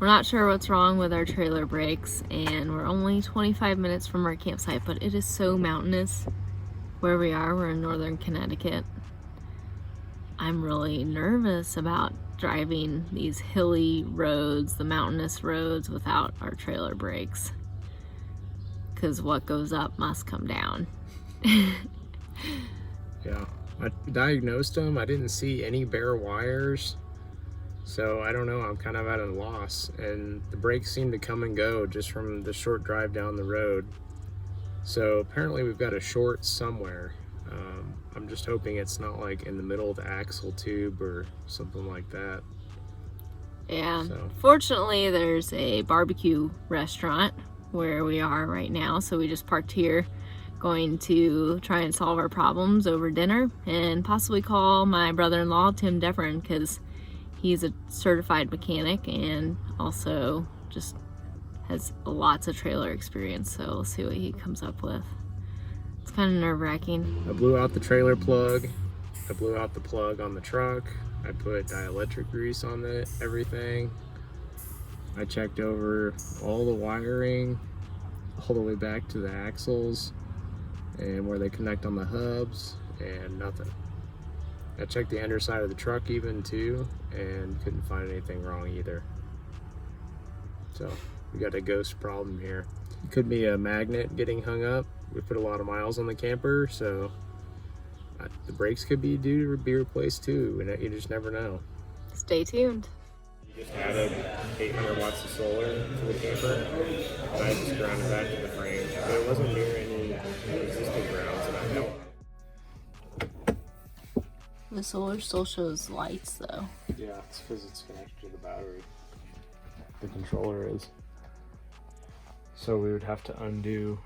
We're not sure what's wrong with our trailer brakes, and we're only 25 minutes from our campsite, but it is so mountainous where we are. We're in northern Connecticut. I'm really nervous about driving these hilly roads, the mountainous roads, without our trailer brakes, because what goes up must come down. Yeah, I diagnosed them. I didn't see any bare wires, so I don't know. I'm kind of at a loss, and the brakes seem to come and go just from the short drive down the road. So apparently we've got a short somewhere. I'm just hoping it's not like in the middle of the axle tube or something like that. Yeah, fortunately there's a barbecue restaurant where we are right now, so we just parked here, going to try and solve our problems over dinner and possibly call my brother-in-law Tim Deverin, because he's a certified mechanic and also just has lots of trailer experience, so we'll see what he comes up with. It's kind of nerve-wracking. I blew out the trailer plug. I blew out the plug on the truck. I put dielectric grease on everything. I checked over all the wiring all the way back to the axles and where they connect on the hubs, and nothing. I checked the underside of the truck even too, and couldn't find anything wrong either. So we got a ghost problem here. It could be a magnet getting hung up. We put a lot of miles on the camper, so the brakes could be due to be replaced too, and you just never know. Stay tuned. We just added 800 watts of solar to the camper, and I just grounded back to the frame. But it wasn't near any existing grounds that I know of. The solar still shows lights though. Yeah, it's because it's connected to the battery. The controller is. So we would have to undo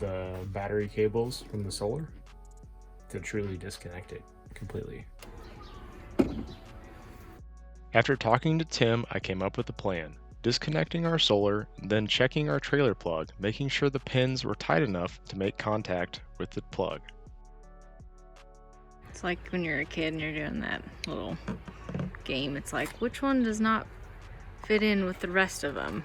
the battery cables from the solar to truly disconnect it completely. After talking to Tim, I came up with a plan. Disconnecting our solar, then checking our trailer plug, making sure the pins were tight enough to make contact with the plug. It's like when you're a kid and you're doing that little game. It's like, which one does not fit in with the rest of them?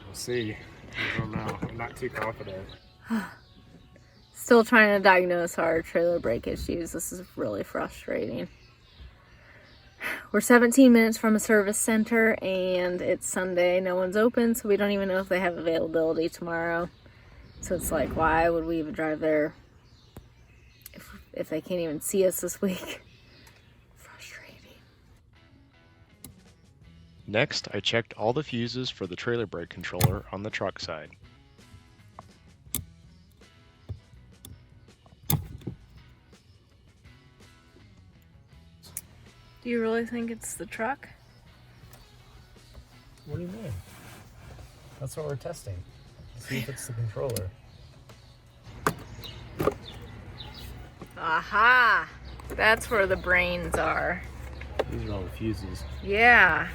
We'll see. I don't know. I'm not too confident. Still trying to diagnose our trailer brake issues. This is really frustrating. We're 17 minutes from a service center and it's Sunday. No one's open, so we don't even know if they have availability tomorrow. So it's like, why would we even drive there if they can't even see us this week? Frustrating. Next, I checked all the fuses for the trailer brake controller on the truck side. Do you really think it's the truck? What do you mean? That's what we're testing. See if it's the controller. Aha! That's where the brains are. These are all the fuses. Yeah.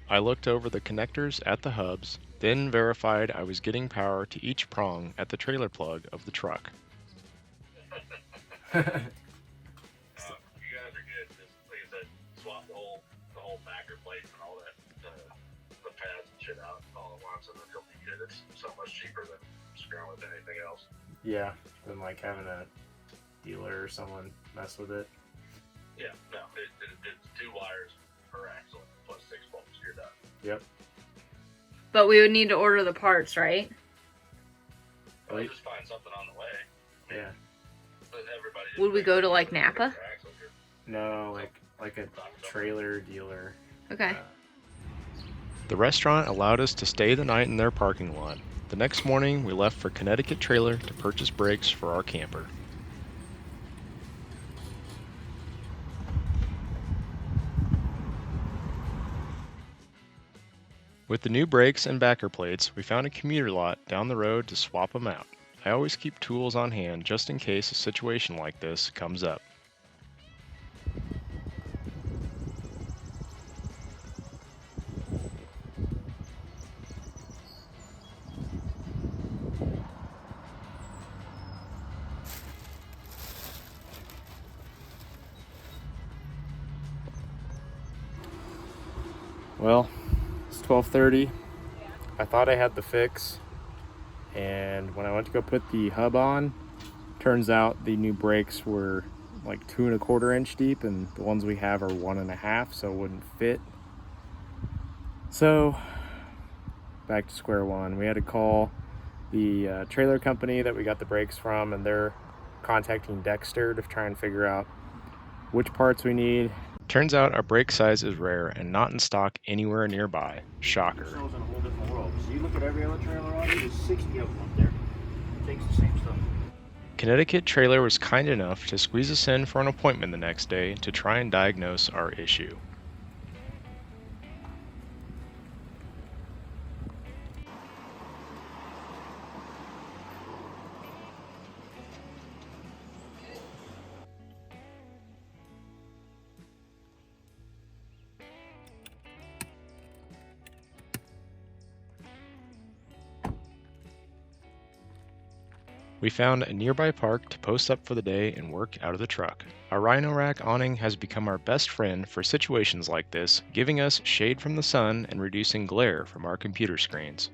I looked over the connectors at the hubs, then verified I was getting power to each prong at the trailer plug of the truck. You guys are good. Just like I said, swap the whole backer plate and all that, the pads and shit out all at once, and then it'll be good. It's so much cheaper than screwing with anything else. Yeah, than like having a dealer or someone mess with it. Yeah, no, it's 2 wires per axle plus 6 bolts. You're done. Yep. But we would need to order the parts, right? Well, just find something on the way. I mean, Yeah. but everybody Would we go to like Napa? No, like a trailer dealer. Okay. The restaurant allowed us to stay the night in their parking lot. The next morning, we left for Connecticut Trailer to purchase brakes for our camper. With the new brakes and backer plates, we found a commuter lot down the road to swap them out. I always keep tools on hand just in case a situation like this comes up. Well, it's 12:30. I thought I had the fix, and when I went to go put the hub on, turns out the new brakes were like 2 1/4 inch deep, and the ones we have are 1 1/2, so it wouldn't fit. So back to square one. We had to call the trailer company that we got the brakes from, and they're contacting Dexter to try and figure out which parts we need. Turns out our brake size is rare and not in stock anywhere nearby. Shocker. It sells in a whole different world. So you look at every other trailer on it, there's 60 of them up there. It takes the same stuff. Connecticut Trailer was kind enough to squeeze us in for an appointment the next day to try and diagnose our issue. We found a nearby park to post up for the day and work out of the truck. Our Rhino Rack awning has become our best friend for situations like this, giving us shade from the sun and reducing glare from our computer screens.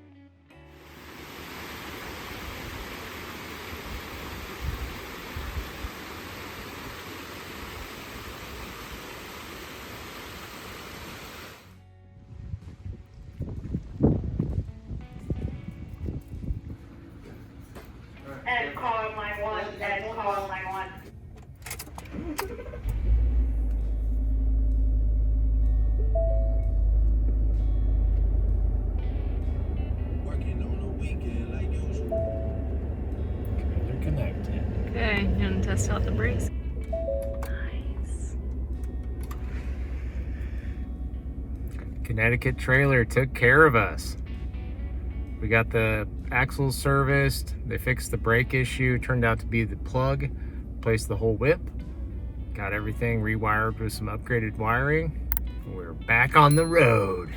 And call line 1, and call line 1. Working on a weekend like usual. Okay, they're connected. Okay, you want to test out the brakes? Nice. Connecticut Trailer took care of us. We got the axles serviced, they fixed the brake issue, turned out to be the plug, replaced the whole whip, got everything rewired with some upgraded wiring. We're back on the road.